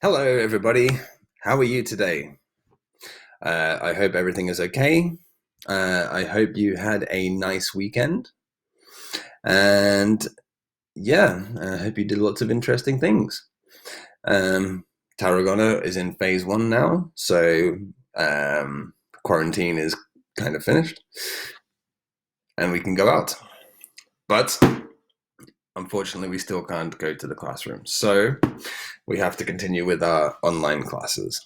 Hello, everybody. How are you today? I hope everything is okay. I hope you had a nice weekend. And yeah, I hope you did lots of interesting things. Um, Tarragona is in phase one now, so quarantine is kind of finished and we can go out. But unfortunately, we still can't go to the classroom. So we have to continue with our online classes.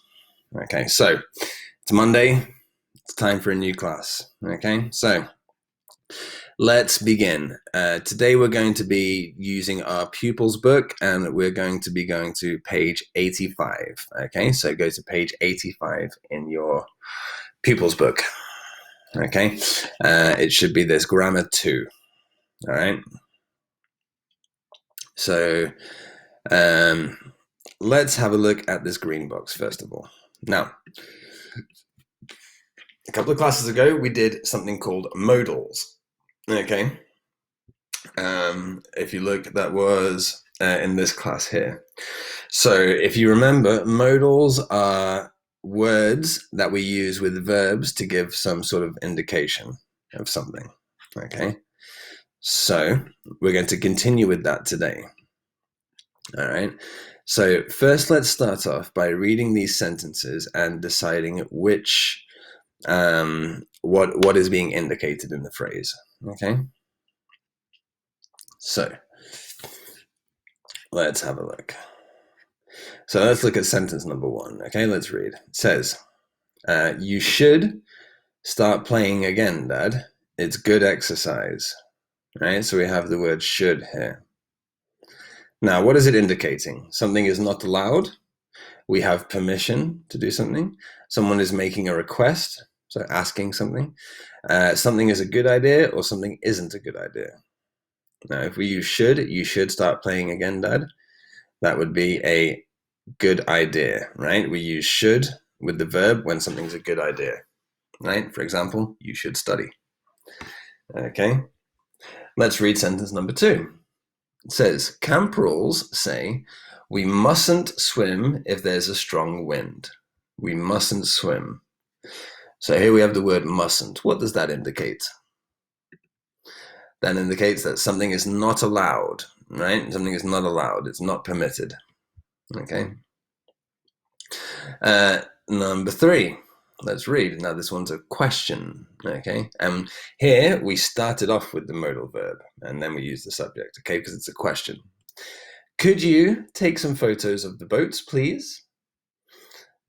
Okay, so it's Monday. It's time for a new class. Okay, so let's begin. Today we're going to be using our pupils book and we're going to be going to page 85. Okay, so go to page 85 in your pupils book. Okay, it should be this grammar 2. All right, so let's have a look at this green box first of all. Now, a couple of classes ago, we did something called modals. Okay, if you look, that was in this class here. So if you remember, modals are words that we use with verbs to give some sort of indication of something. Okay, so we're going to continue with that today. All right. So first, let's start off by reading these sentences and deciding which what is being indicated in the phrase. Okay. So let's have a look. So let's look at sentence number 1. Okay, let's read. It says, you should start playing again, Dad. It's good exercise. Right? So we have the word should here. Now, what is it indicating? Something is not allowed. We have permission to do something. Someone is making a request, so asking something. Something is a good idea or something isn't a good idea. Now, if we use should, you should start playing again, Dad. That would be a good idea, right? We use should with the verb when something's a good idea, right? For example, you should study. Okay, let's read sentence number 2. It says, camp rules say we mustn't swim if there's a strong wind. We mustn't swim. So here we have the word mustn't. What does that indicate? That indicates that something is not allowed, right? Something is not allowed. It's not permitted. Okay. Number 3. Let's read. Now this one's a question. Okay. And here we started off with the modal verb and then we use the subject. Okay, because it's a question. Could you take some photos of the boats, please?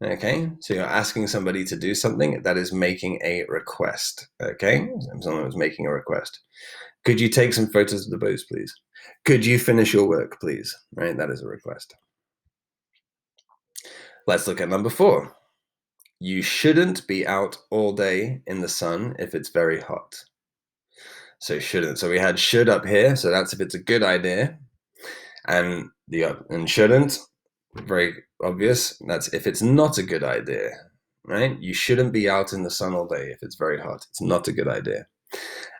Okay, so you're asking somebody to do something that is making a request. Okay, someone was making a request. Could you take some photos of the boats, please? Could you finish your work, please? Right, that is a request. Let's look at number 4. You shouldn't be out all day in the sun if it's very hot. So shouldn't. So we had should up here. So that's if it's a good idea. And shouldn't, very obvious. That's if it's not a good idea, right? You shouldn't be out in the sun all day if it's very hot. It's not a good idea.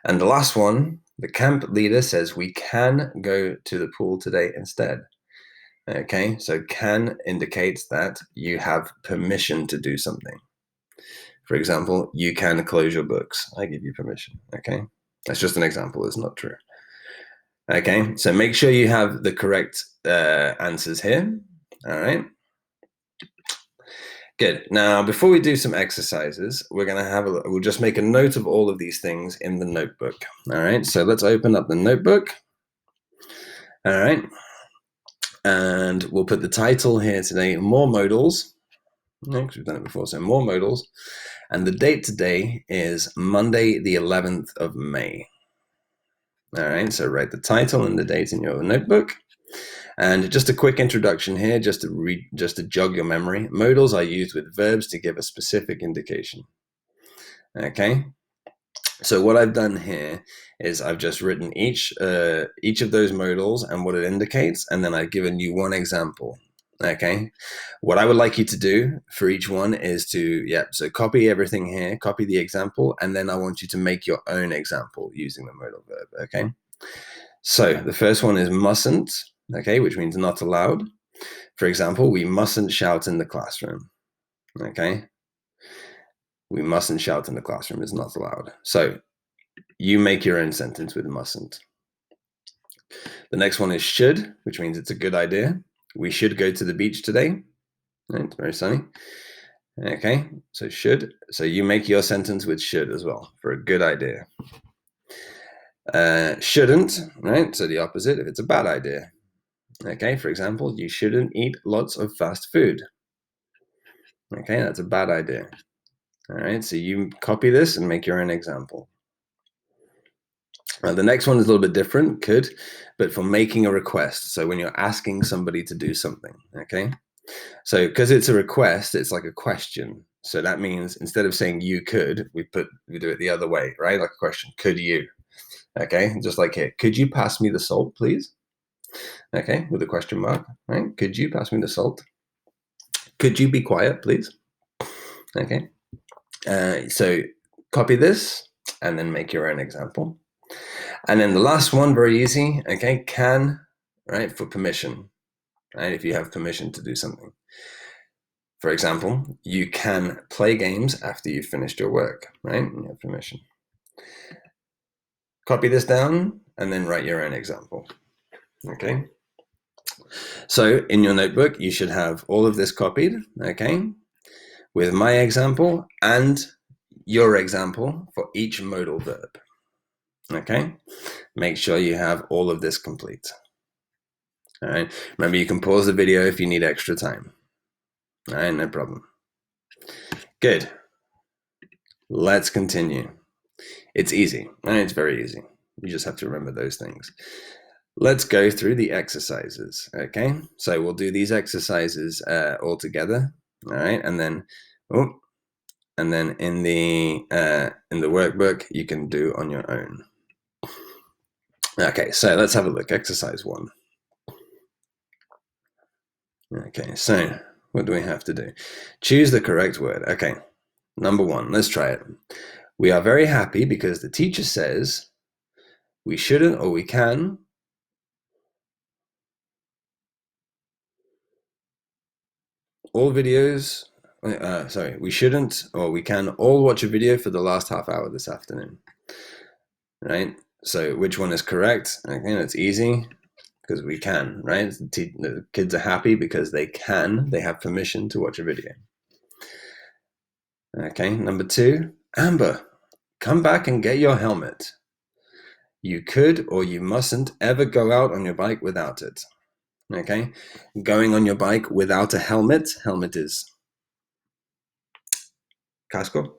And the last one, the camp leader says we can go to the pool today instead. Okay, so can indicates that you have permission to do something. For example, you can close your books. I give you permission. Okay, that's just an example. It's not true. Okay, so make sure you have the correct answers here. All right. Good. Now, before we do some exercises, we're going to have we'll just make a note of all of these things in the notebook. All right, so let's open up the notebook. All right, and we'll put the title here today, more modals, because we've done it before, so more modals. And the date today is Monday, the 11th of May. All right, so write the title and the date in your notebook. And just a quick introduction here, just to jog your memory. Modals are used with verbs to give a specific indication. Okay, so what I've done here is I've just written each of those modals and what it indicates, and then I've given you one example. Okay, what I would like you to do for each one is to, so copy everything here, copy the example, and then I want you to make your own example using the modal verb. Okay, so the first one is mustn't. Okay, which means not allowed. For example, we mustn't shout in the classroom. Okay? We mustn't shout in the classroom. It's not allowed. So you make your own sentence with mustn't. The next one is should, which means it's a good idea. We should go to the beach today. Right? It's very sunny. Okay, so should. So you make your sentence with should as well for a good idea. Shouldn't, right? So the opposite, if it's a bad idea. Okay, for example, you shouldn't eat lots of fast food. Okay, that's a bad idea. All right, so you copy this and make your own example. The next one is a little bit different, could, but for making a request. So when you're asking somebody to do something, okay? So because it's a request, it's like a question. So that means instead of saying you could, we do it the other way, right? Like a question, could you? Okay, just like here, could you pass me the salt, please? Okay, with a question mark, right? Could you pass me the salt? Could you be quiet, please? Okay, so copy this and then make your own example. And then the last one, very easy, okay, can, right, for permission, right? If you have permission to do something. For example, you can play games after you've finished your work, right? You have permission. Copy this down and then write your own example, okay? So in your notebook, you should have all of this copied, okay? With my example and your example for each modal verb, okay? Make sure you have all of this complete. All right. Remember, you can pause the video if you need extra time. All right, no problem. Good. Let's continue. It's easy. Right? It's very easy. You just have to remember those things. Let's go through the exercises. Okay. So we'll do these exercises all together. All right, and then, in the workbook you can do on your own. Okay. So let's have a look. Exercise 1. Okay, so what do we have to do? Choose the correct word. Okay, number 1, let's try it. We are very happy because the teacher says we shouldn't or we can. All videos, we shouldn't or we can all watch a video for the last half hour this afternoon. Right? So which one is correct? Okay, that's easy because we can, right? The kids are happy because they have permission to watch a video. Okay, number 2, Amber, come back and get your helmet. You could or you mustn't ever go out on your bike without it. Okay, going on your bike without a helmet. Helmet is casco.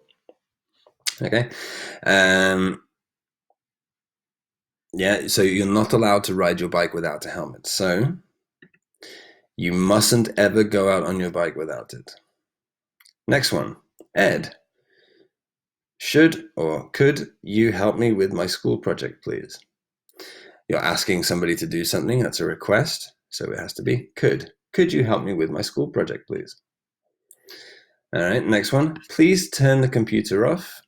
Okay, yeah. So you're not allowed to ride your bike without a helmet. So you mustn't ever go out on your bike without it. Next one, Ed. Should or could you help me with my school project, please? You're asking somebody to do something. That's a request. So it has to be could. Could you help me with my school project, please? All right, next one. Please turn the computer off.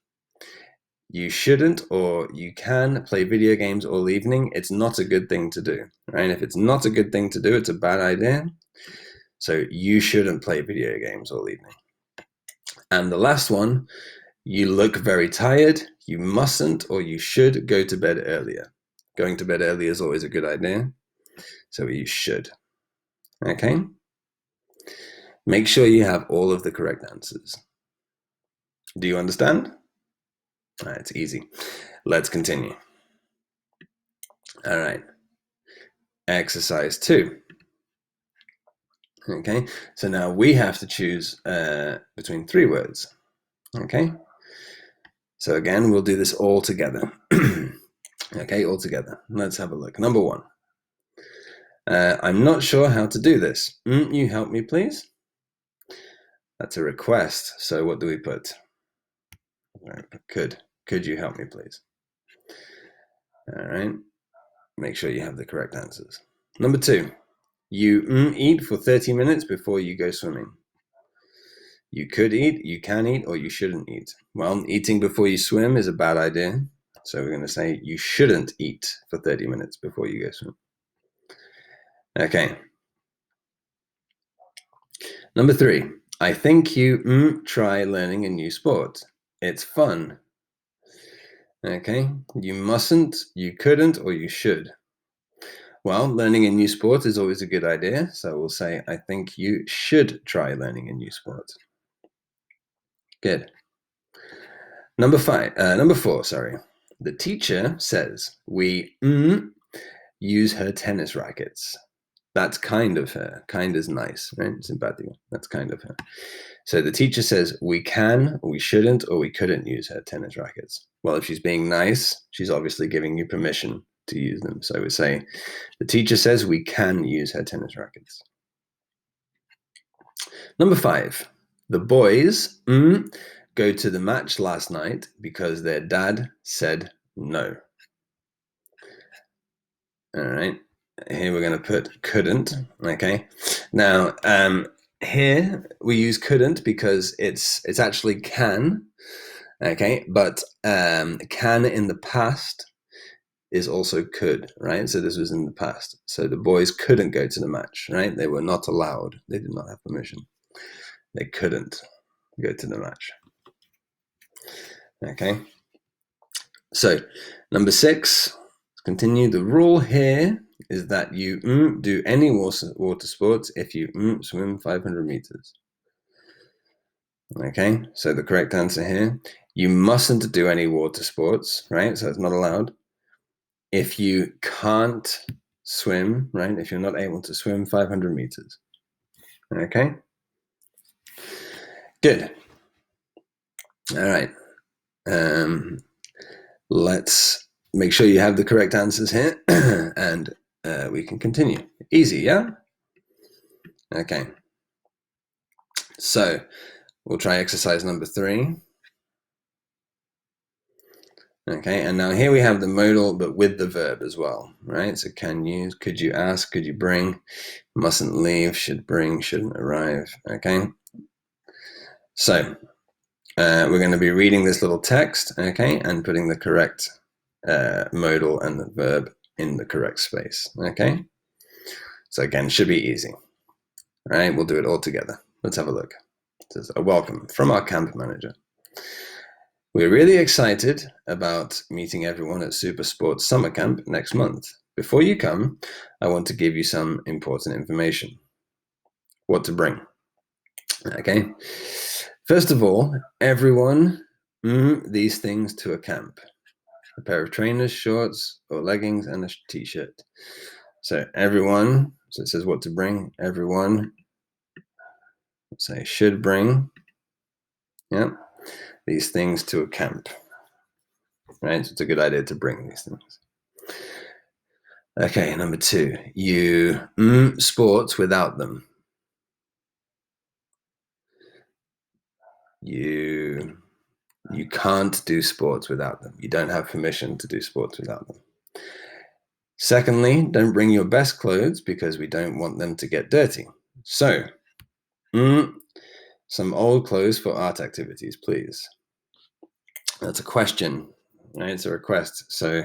You shouldn't or you can play video games all evening. It's not a good thing to do, right? If it's not a good thing to do, it's a bad idea. So you shouldn't play video games all evening. And the last one, you look very tired. You mustn't or you should go to bed earlier. Going to bed early is always a good idea. So you should. Okay? Make sure you have all of the correct answers. Do you understand? All right, it's easy. Let's continue. All right. Exercise 2. Okay, so now we have to choose between 3 words. Okay, so again, we'll do this all together. Okay, all together. Let's have a look. Number 1. I'm not sure how to do this. You help me, please? That's a request. So what do we put? Could you help me, please? All right. Make sure you have the correct answers. Number 2. You eat for 30 minutes before you go swimming. You could eat, you can eat, or you shouldn't eat. Well, eating before you swim is a bad idea. So we're going to say you shouldn't eat for 30 minutes before you go swim. Okay. Number 3, I think you try learning a new sport. It's fun. Okay, you mustn't, you couldn't, or you should. Well, learning a new sport is always a good idea, so we'll say, I think you should try learning a new sport. Good. Number 4, sorry. The teacher says we use her tennis rackets. That's kind of her. Kind is nice, right? Simpático. That's kind of her. So the teacher says we can, we shouldn't, or we couldn't use her tennis rackets. Well, if she's being nice, she's obviously giving you permission to use them. So we say the teacher says we can use her tennis rackets. Number 5, the boys go to the match last night because their dad said no. All right. Here we're going to put couldn't. Okay. Now, here we use couldn't because it's actually can. Okay, but can in the past is also could, right? So this was in the past. So the boys couldn't go to the match, right? They were not allowed. They did not have permission. They couldn't go to the match. Okay. So number 6, continue. The rule here is that you do any water sports if you swim 500 meters. Okay, so the correct answer here, you mustn't do any water sports, right? So it's not allowed. If you can't swim, right? If you're not able to swim 500 meters. Okay, good. All right. Let's make sure you have the correct answers here and we can continue. Easy, yeah? Okay. So we'll try exercise number 3. Okay, and now here we have the modal, but with the verb as well, right? So can use, could you ask, could you bring, mustn't leave, should bring, shouldn't arrive, okay? So we're going to be reading this little text, okay, and putting the correct modal and the verb in the correct space, okay? So again, should be easy, all right? We'll do it all together. Let's have a look. It says, a welcome from our camp manager. We're really excited about meeting everyone at Super Sports Summer Camp next month. Before you come, I want to give you some important information. What to bring. Okay. First of all, everyone, these things to a camp. A pair of trainers, shorts, or leggings, and a t-shirt. So everyone, so it says what to bring. Everyone, let's say, should bring, yeah, these things to a camp. Right, so it's a good idea to bring these things. Okay, number 2, you sports without them. You can't do sports without them. You don't have permission to do sports without them. Secondly, don't bring your best clothes because we don't want them to get dirty. So, some old clothes for art activities, please. That's a question, right? It's a request. So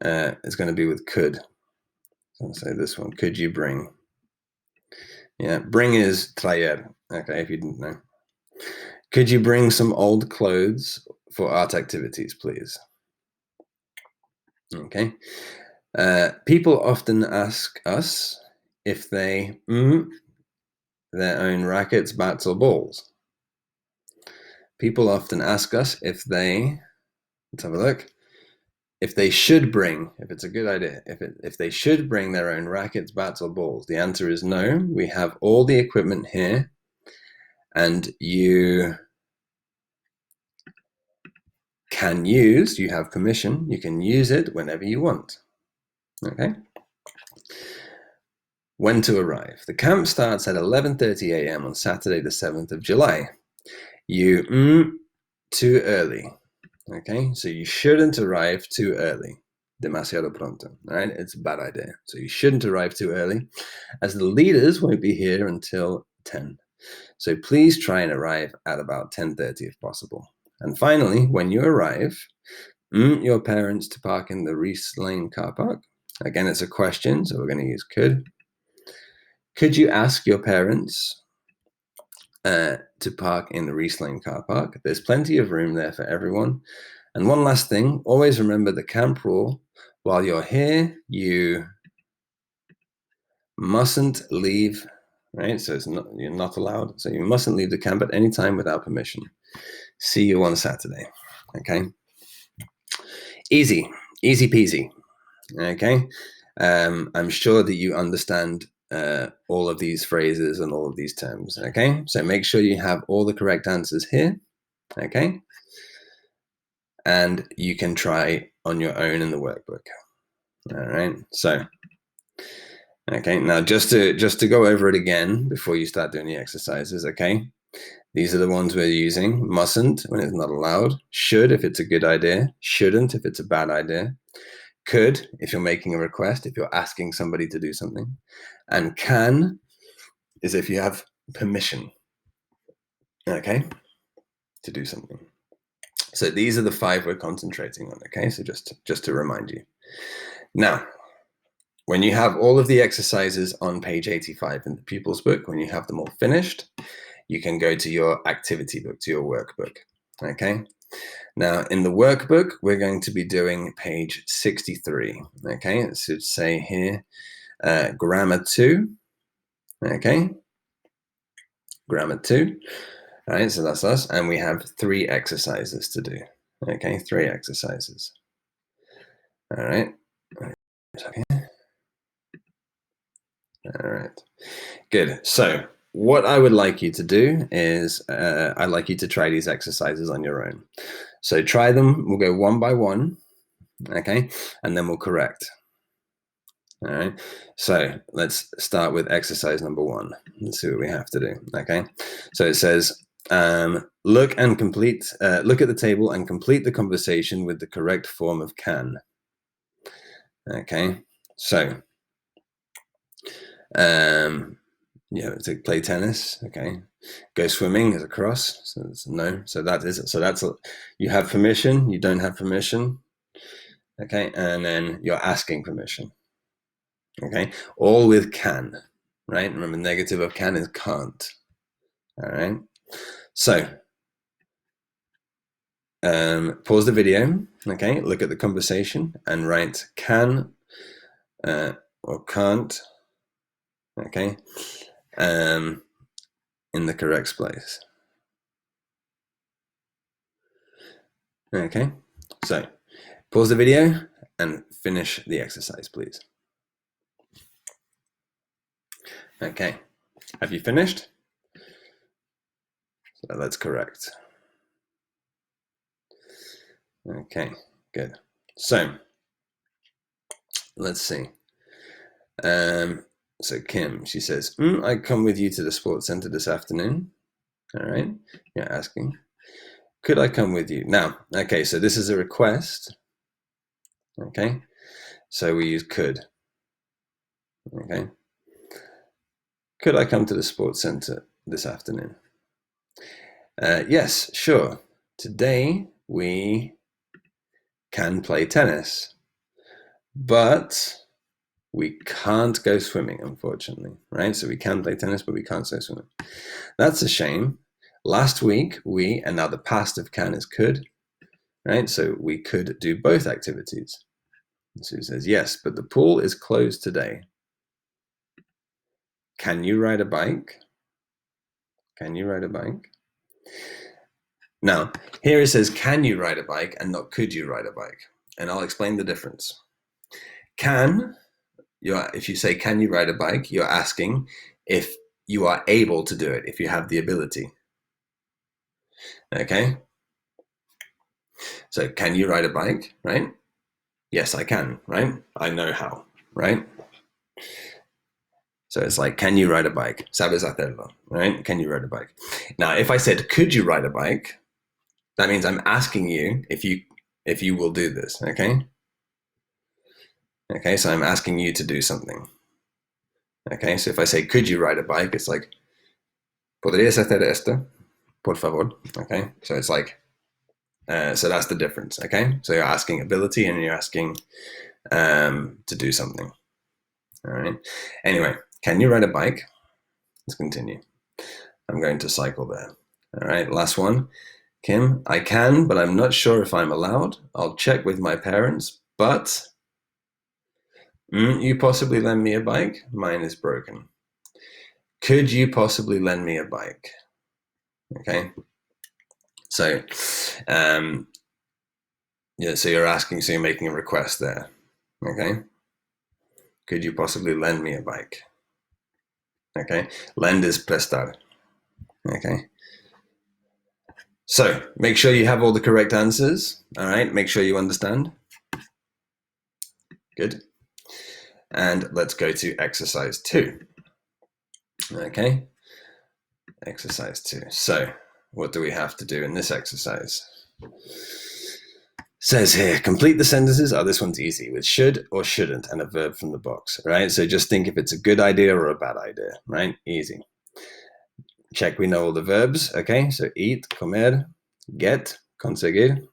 it's going to be with could. So I'll say this one, could you bring? Yeah, bring is traer, okay, if you didn't know. Could you bring some old clothes for art activities, please? Okay. People often ask us if they their own rackets, bats, or balls. People often ask us if they, let's have a look, if they should bring, if it's a good idea, if they should bring their own rackets, bats, or balls. The answer is no. We have all the equipment here, and you can use, you have permission, you can use it whenever you want. Okay. When to arrive. The camp starts at 11:30 a.m. on Saturday the 7th of July. You too early. Okay, so you shouldn't arrive too early. Demasiado pronto. All right, it's a bad idea. So you shouldn't arrive too early, as the leaders won't be here until 10. So please try and arrive at about 10:30 if possible. And finally, when you arrive, your parents to park in the Reese Lane car park. Again, it's a question, so we're going to use could. Could you ask your parents to park in the Riesling car park. There's plenty of room there for everyone. And one last thing, always remember the camp rule. While you're here, you mustn't leave, right? So you're not allowed. So you mustn't leave the camp at any time without permission. See you on Saturday. Okay. Easy peasy. Okay. I'm sure that you understand all of these phrases and all of these terms. Okay. So make sure you have all the correct answers here. Okay. And you can try on your own in the workbook. All right. So, okay. Now, just to go over it again before you start doing the exercises. Okay. These are the ones we're using. Mustn't when it's not allowed. Should if it's a good idea. Shouldn't if it's a bad idea. Could if you're making a request, if you're asking somebody to do something. And can is if you have permission, okay, to do something. So these are the 5 we're concentrating on, okay? So just to remind you. Now, when you have all of the exercises on page 85 in the pupils book, when you have them all finished, you can go to your activity book, to your workbook, okay? Now, in the workbook, we're going to be doing page 63, okay? It should say here, grammar 2, okay? Grammar 2. All right, so that's us. And we have 3 exercises to do. Okay, 3 exercises. All right. Okay. All right. Good. So what I would like you to do is I'd like you to try these exercises on your own. So try them. We'll go one by one. Okay. And then we'll correct. All right. So let's start with exercise number 1. Let's see what we have to do. Okay. So it says, look at the table and complete the conversation with the correct form of can. Okay, so to play tennis. Okay, go swimming is a cross. So it's no. So that's you have permission. You don't have permission. Okay, and then you're asking permission. Okay, all with can. Right. Remember, negative of can is can't. All right. So pause the video, okay, look at the conversation and write can or can't, okay, in the correct place. Okay, so pause the video and finish the exercise, please. Okay, have you finished? So that's correct. Okay, good. So let's see. So Kim, she says, I come with you to the sports center this afternoon. All right, you're asking, could I come with you? Now, okay, so this is a request. Okay, so we use could. Okay, could I come to the sports center this afternoon? Yes, sure. Today we can play tennis, but we can't go swimming, unfortunately, right? So we can play tennis, but we can't go swimming. That's a shame. Last week, and now the past of can is could, right? So we could do both activities. So he says, yes, but the pool is closed today. Can you ride a bike? Can you ride a bike? Now, here it says, can you ride a bike, and not could you ride a bike? And I'll explain the difference. Can, if you say, can you ride a bike, you're asking if you are able to do it, if you have the ability. Okay? So, can you ride a bike, right? Yes, I can, right? I know how, right? So it's like, can you ride a bike? Sabes hacerlo, right? Can you ride a bike? Now, if I said, could you ride a bike? That means I'm asking you if you will do this, okay? Okay, so I'm asking you to do something. Okay, so if I say, could you ride a bike? It's like, ¿podrías hacer esto? Por favor. Okay, so it's like, so that's the difference, okay? So you're asking ability and you're asking to do something. All right. Anyway, can you ride a bike? Let's continue. I'm going to cycle there. All right, last one. Kim, I can, but I'm not sure if I'm allowed. I'll check with my parents, but you possibly lend me a bike? Mine is broken. Could you possibly lend me a bike? Okay. So, yeah, so you're asking, so you're making a request there. Okay. Could you possibly lend me a bike? Okay. Lend is prestar. Okay. So make sure you have all the correct answers. All right. Make sure you understand. Good. And let's go to exercise 2. Okay. Exercise 2. So what do we have to do in this exercise? Says here, complete the sentences. Oh, this one's easy, with should or shouldn't and a verb from the box, right? So just think if it's a good idea or a bad idea, right? Easy. Check we know all the verbs, okay? So eat, comer, get, conseguir,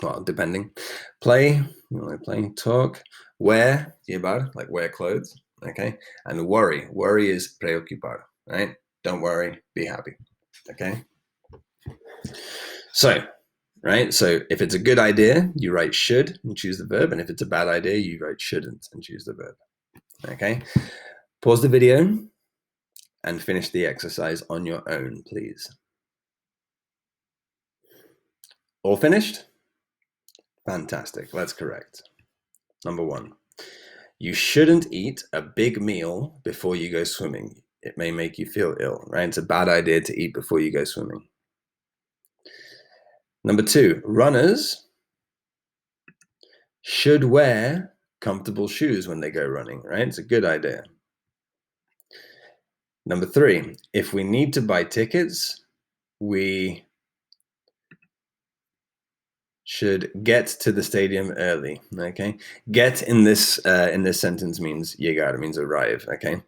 well, depending. Play, talk, wear, llevar, like wear clothes, okay? And worry is preocupar, right? Don't worry, be happy, okay? So, right, so if it's a good idea, you write should and choose the verb, and if it's a bad idea, you write shouldn't and choose the verb, okay? Pause the video and finish the exercise on your own, please. All finished? Fantastic, that's correct. Number 1, you shouldn't eat a big meal before you go swimming. It may make you feel ill, right? It's a bad idea to eat before you go swimming. Number 2, runners should wear comfortable shoes when they go running, right? It's a good idea. Number 3, if we need to buy tickets, we should get to the stadium early, okay? Get in this sentence means llegar, it means arrive, okay?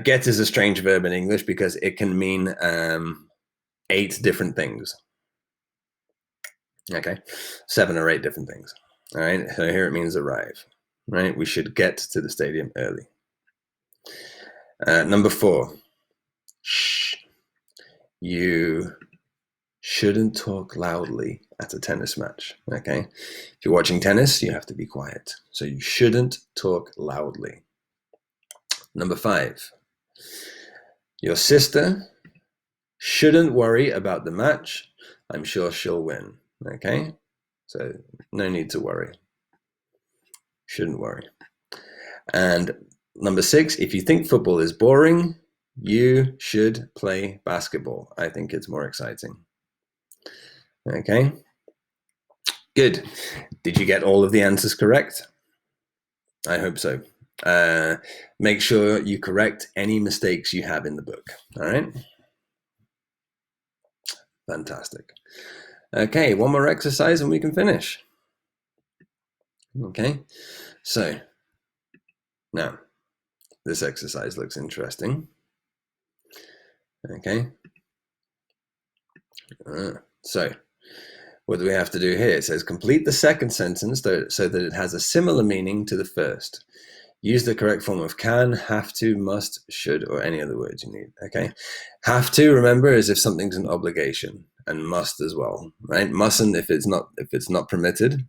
Get is a strange verb in English because it can mean 8 different things, okay? 7 or 8 different things, all right? So here it means arrive, right? We should get to the stadium early. Number 4, shh. You shouldn't talk loudly at a tennis match, okay? If you're watching tennis, you have to be quiet. So you shouldn't talk loudly. Number 5, your sister shouldn't worry about the match. I'm sure she'll win, okay? So no need to worry. Shouldn't worry. And number 6, if you think football is boring, you should play basketball. I think it's more exciting. Okay, good. Did you get all of the answers correct? I hope so. Make sure you correct any mistakes you have in the book. All right. Fantastic. Okay, one more exercise and we can finish. Okay, so now this exercise looks interesting. Okay, so what do we have to do here? It says complete the second sentence so that it has a similar meaning to the first. Use the correct form of can, have to, must, should, or any other words you need, okay? Have to, remember, is if something's an obligation, and must as well, right? Mustn't if it's not permitted,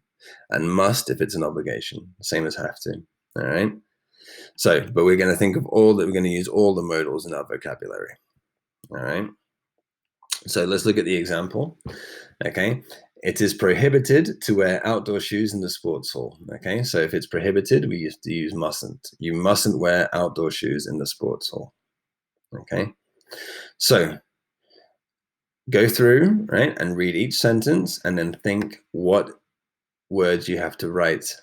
and must if it's an obligation, same as have to, all right? So, but we're going to think of we're going to use all the modals in our vocabulary, all right? So let's look at the example, okay? It is prohibited to wear outdoor shoes in the sports hall, okay? So if it's prohibited, we used to use mustn't. You mustn't wear outdoor shoes in the sports hall, okay? So go through, right, and read each sentence and then think what words you have to write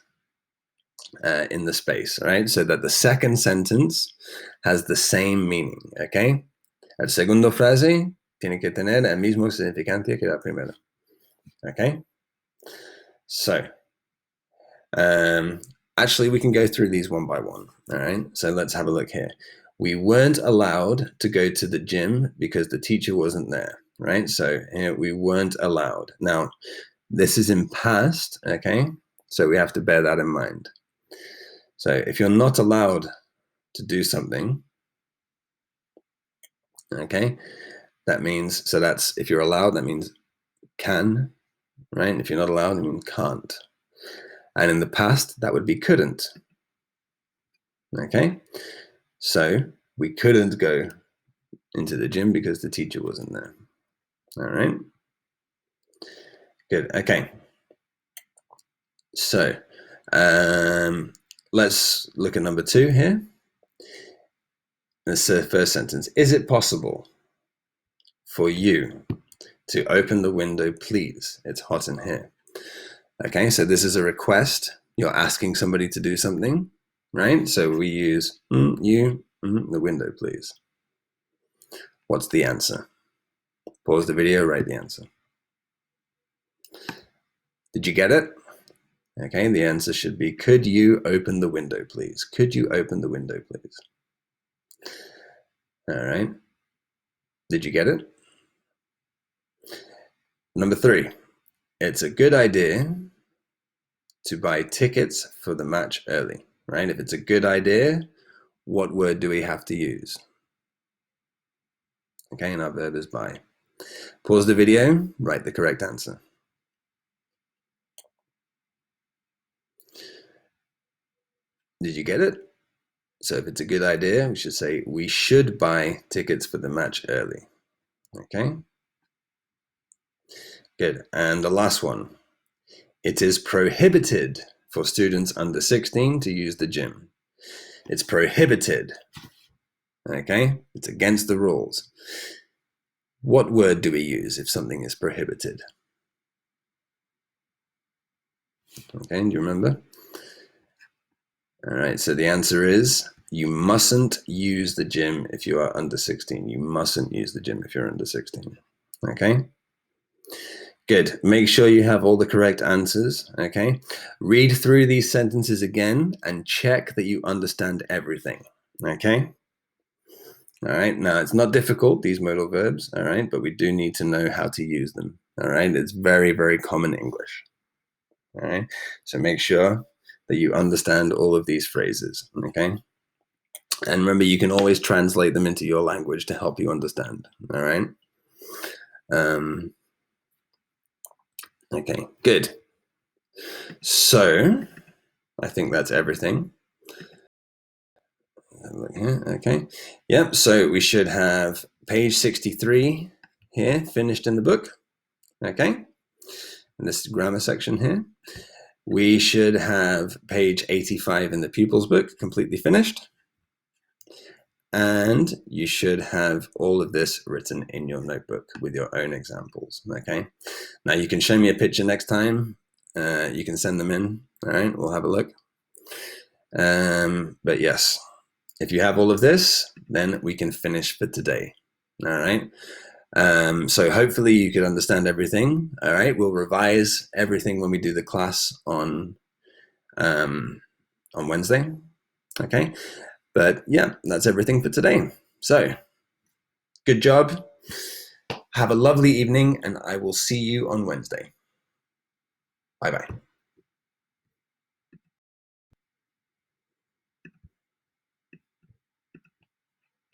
in the space, right? So that the second sentence has the same meaning, okay? El segundo frase tiene que tener el mismo significante que la primera. Okay, so actually we can go through these one by one. All right, so let's have a look here. We weren't allowed to go to the gym because the teacher wasn't there, right? So here we weren't allowed. Now, this is in past, okay? So we have to bear that in mind. So if you're not allowed to do something, Okay, that means, so that's, if you're allowed, that means can, right? If you're not allowed, it means can't. And in the past, that would be couldn't. Okay, so we couldn't go into the gym because the teacher wasn't there. All right, good. Okay, so let's look at number 2 here. This first sentence. Is it possible for you to open the window, please? It's hot in here. Okay, so this is a request. You're asking somebody to do something, right? So we use the window, please. What's the answer? Pause the video, write the answer. Did you get it? Okay, the answer should be, could you open the window, please? Could you open the window, please? All right. Did you get it? Number 3, it's a good idea to buy tickets for the match early, right? If it's a good idea, what word do we have to use? Okay, and our verb is buy. Pause the video, write the correct answer. Did you get it? So if it's a good idea, we should say, we should buy tickets for the match early. Okay, good. And the last one, it is prohibited for students under 16 to use the gym. It's prohibited. Okay, it's against the rules. What word do we use if something is prohibited? Okay, do you remember? All right, so the answer is, you mustn't use the gym if you are under 16. You mustn't use the gym if you're under 16. Okay? Good. Make sure you have all the correct answers. Okay? Read through these sentences again and check that you understand everything. Okay? All right. Now, it's not difficult, these modal verbs. All right. But we do need to know how to use them. All right. It's very, very common English. All right. So make sure that you understand all of these phrases. Okay? And remember, you can always translate them into your language to help you understand. All right. Okay, good. So I think that's everything. Look here. Okay. Yep. So we should have page 63 here finished in the book. Okay. And this grammar section here. We should have page 85 in the pupils book completely finished. And you should have all of this written in your notebook with your own examples. Okay. Now you can show me a picture next time. You can send them in. All right. We'll have a look. But yes, if you have all of this, then we can finish for today. All right. So hopefully you could understand everything. All right. We'll revise everything when we do the class on Wednesday. Okay. But yeah, that's everything for today. So good job. Have a lovely evening, and I will see you on Wednesday. Bye-bye.